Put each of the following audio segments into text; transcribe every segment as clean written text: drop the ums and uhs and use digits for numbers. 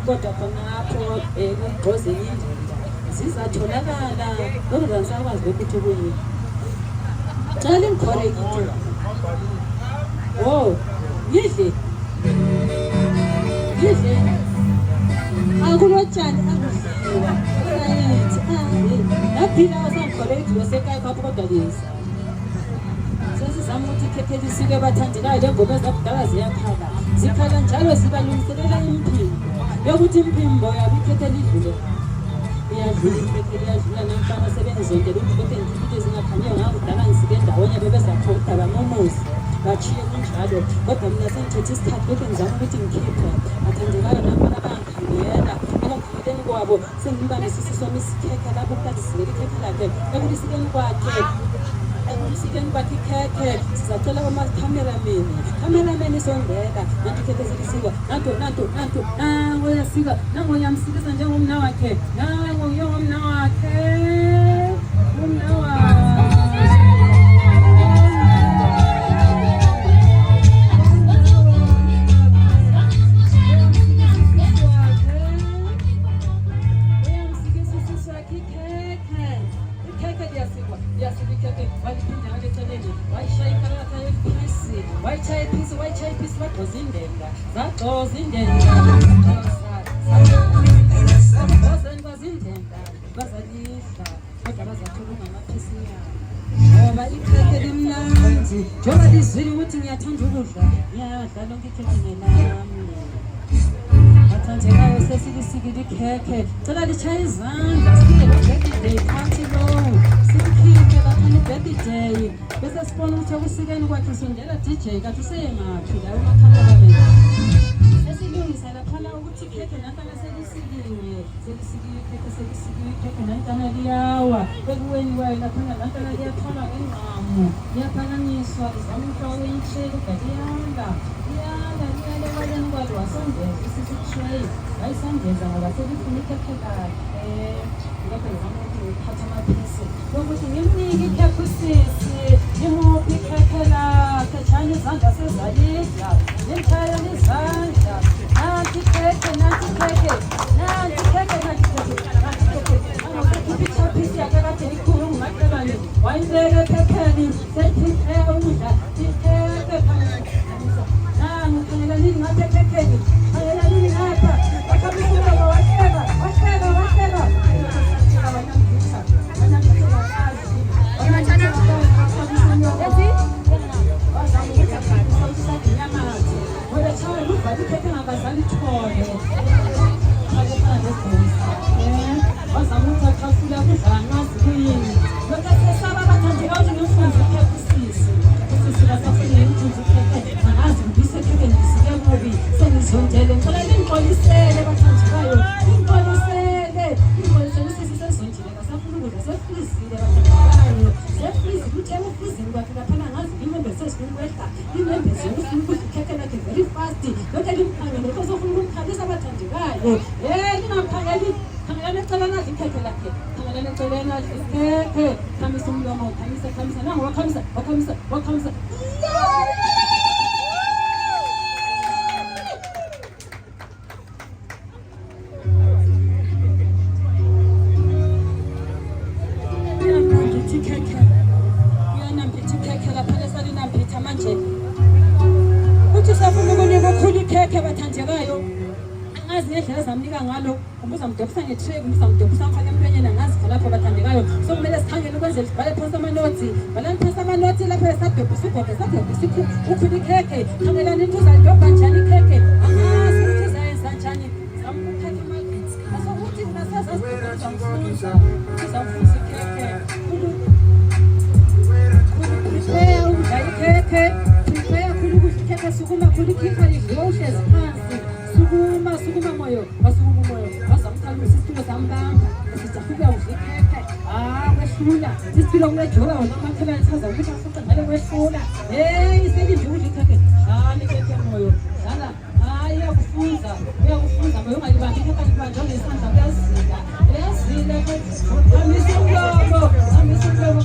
kodwa khonapho ekugqozeni indlela zizatholakala kodwa ngisakwazi ukuthi kuyini cala incorrect oh yidle akulotshani akudliwa right naphila wasangicorrect wasekhaya khapho kodwa lezi sesizama ukuthi ikhekhe lisike bathandekayo lengoma ezakudala ziyakhala zikhala njalo zibalungiselela imphimbo yokuthi imphimbo yabo ikhekhe lidlule iyadlula ikhekhe liyadlula namfana sebenzondela ukuthi izinto ezingakhanyiyo ngakudala ngisike ndawonye bebezakhoda bamomozi bachiye kunjalo kodwa mina sengithethe isikhathi lokhu ngizama ukuthi ngikhiphe bathandekayo namfana bangikhangela ekukhangeleni kwabo sengimbanisisi somi isikhekhe lapho kade sibeke ikhekhe lakhe ekulisikeni kwakhe ikhekhe sizacela cameraman isondeka nanto ikhekhe zilisiwa nanto uyasika nango uyamsikisa njengomna wakhe nango uyomna wakhe umna wakhe ngoba ikhekhe limnandi njengoba lizwile ukuthi ngiyathanda ukudla ngiyadla lonke ikhekhe ngelami bathandekayo sesilisikile ikhekhe cela lishaye izandla sikile lo-birthday party low silikhiphe laphana i-birthday bese sibona ukuthi ekusikeni kwakhe sondela DJ kathi useyengaphi la umakhameraman esilungisa laphana ukuthi ikhekhe nantana selisikiwe ikhekhe nantana liyawa ekuweni kwayo laphana nantana liyathola ngengqamu liyaphakanyiswa izama umhloko wenhleli galiyanda ekwaleni kwalo wasongeza isisi-tray wayisongeza ngoba selifuna ikhekhe kahle lapho ngizama ukuthi ngiphathe amaphisi lokuthi ngimnike ikhekhe usisi ngimuphi ikhekhe lakhe tshayani izandla sezalidla ngimtshayela izandla nanti ikhekhe iphisi yakhe kade ikhulu ngumaqebane wayibeka ephepheni seyiphiphe ukudla ikhekhe ngikhangela nini ngapha ephepheni khangela nini ngapha wakhabisubaba wahleka wakhamisa ikhekhe laphana esalinampitha manje uthi usafuna ukunika ukhulu ikhekhe bathandekayo angazi ngendlela zamnika ngalo ubuzamdobisa nge-tray ubuzamdobisa mfake emlonyeni angazi lapho bathandekayo so kumele sikhangele ukwenzela sibhale phansi amanotsi bhalani phansi amanotsi lapho esadobhisa ukhulu ikhekhe khangelani into uzayidobha njani ikhekhe angazi ukuthi uzayenza njani zamuphethe amagetsi asokuthi nasazazizamfunza ikhekhe prepare khulu ukudla ikhekhe sukuma khulu ikhipha lidliwa uhlezi phansi sukuma moyo wazamthalisa isitulo sambamba sijafika udla ikhekhe kwehlula isitulo kulejola wona amakhelwane chaza ukuthi asuke ngale kwehlula selidla ukudla ikhekhe dlala ikhekhe moyo dlala uyakufunza moyo ungalibambi ikhekhe libanjwa ngesandla kuyazila hambisa umlomo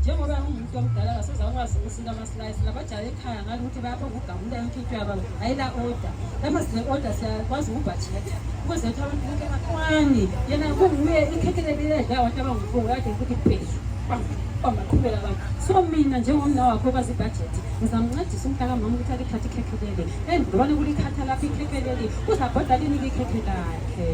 njengoba umuntu omdala asezakwazi ukusika ama-slice labajala ekhaya ngalo ukuthi bayapha ukugamula imkhitho yabo ayila order lapha sine-order siyakwazi ukubajeta ukuze ukuthi abantu bonke bakwani yena kunguye ikhekelelile la abantu abangufungo kade ukuthi phezulu bangaqhubela abantu so mina njengomna wakho okwazi ibhajethi ngizamncedisa umntakamama ukuthi alikhathe ikhekhelele ngibone kulikhatha lapho ikhekhelele uzabhodalini-ke ikhekhe lakhe.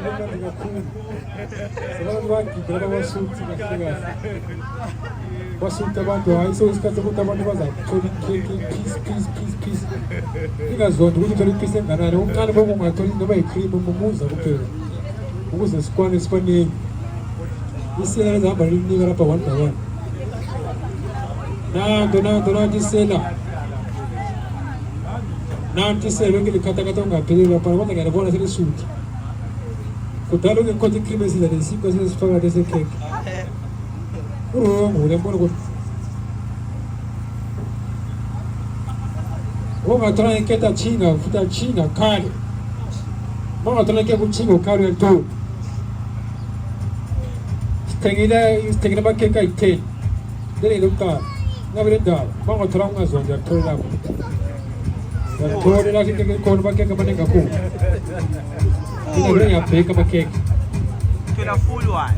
kumnandi kakhulu. Sebantu bagidela abasuthi kahle kahle. Basuthi abantu hayi so isikhathi sokuthi abantu bazathola ikhekhe peace. Ingazondi ukuthi uthole ipeace enganani. Okuncane bokungatholi noma i-cream umuza kuphela. Ukuze sikwane sibaningi. Isela lezihamba linika lapha one by one. Nanti isela. Nanti isela lonke likhathakhatha ungapheleli lapha kodwa ngiyalibona selisuthi. Kudala ngikhothi i-cream esila lesipho sesifaka lesekhekhe. Ngiyabona ukuthi ungathola inketha chinga futhi achinga khale. Ungathola inketha kuchinga ukhale uyalitola. Sithengile amakhekhe ayi-10 leli lokuqala ngabe le ndaba bangathola ungazonda uyakuthola lapho uyakuthola lapho inkekhe khona amakhekhe amaningi kakhulu ngiyabheka amakhekhe Phela full one.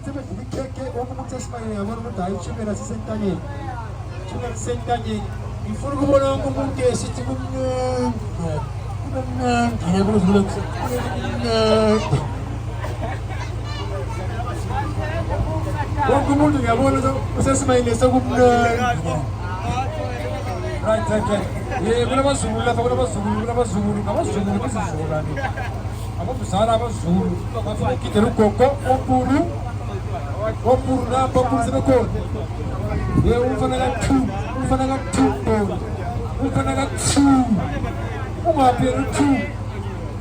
Seven, we can't get one more testimony. I want to die. Children, as I said, children, said that before we go on, we will get it.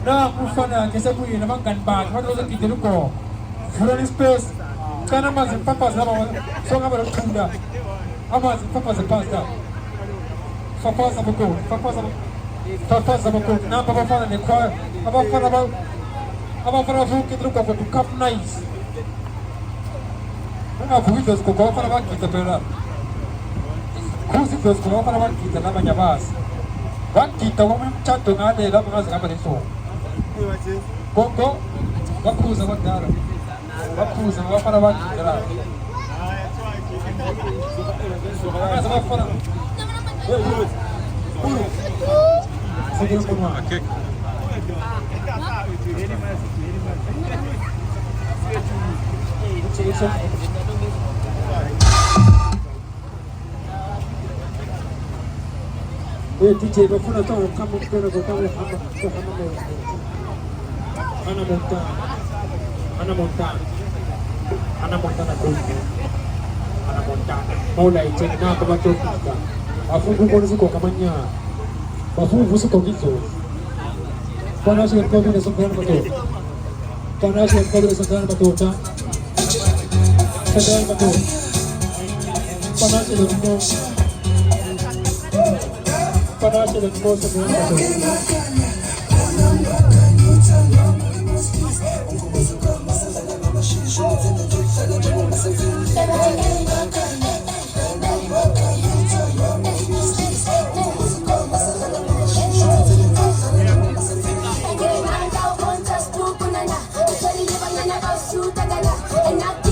Na ufana kesa kuyi na makan bag watu wote kitendo ko fulani space kana mazi papa zaba so ngaba tunda ama papa za pasta papa za bako na papa fana ne kwa aba fana fu kitendo ko to cup nice na fu hizo ko fana ba kitapela kusi ko fana ba kitana banyabas wakita wamchato ngade la mga ngaba niso Koko, wakuza wadara. Wakuza wafana wakitara. Wakuza wafana. Okay. DJ bafuna tawo kama kona kwa kama Hannah Montana Maula itena kama toka afungu kwa ziko kama nya afungu ziko kizo kana sio kwa vile sio kwa moto kana sio kwa vile sio kwa moto ta kada moto kana sio kwa sio kwa moto And I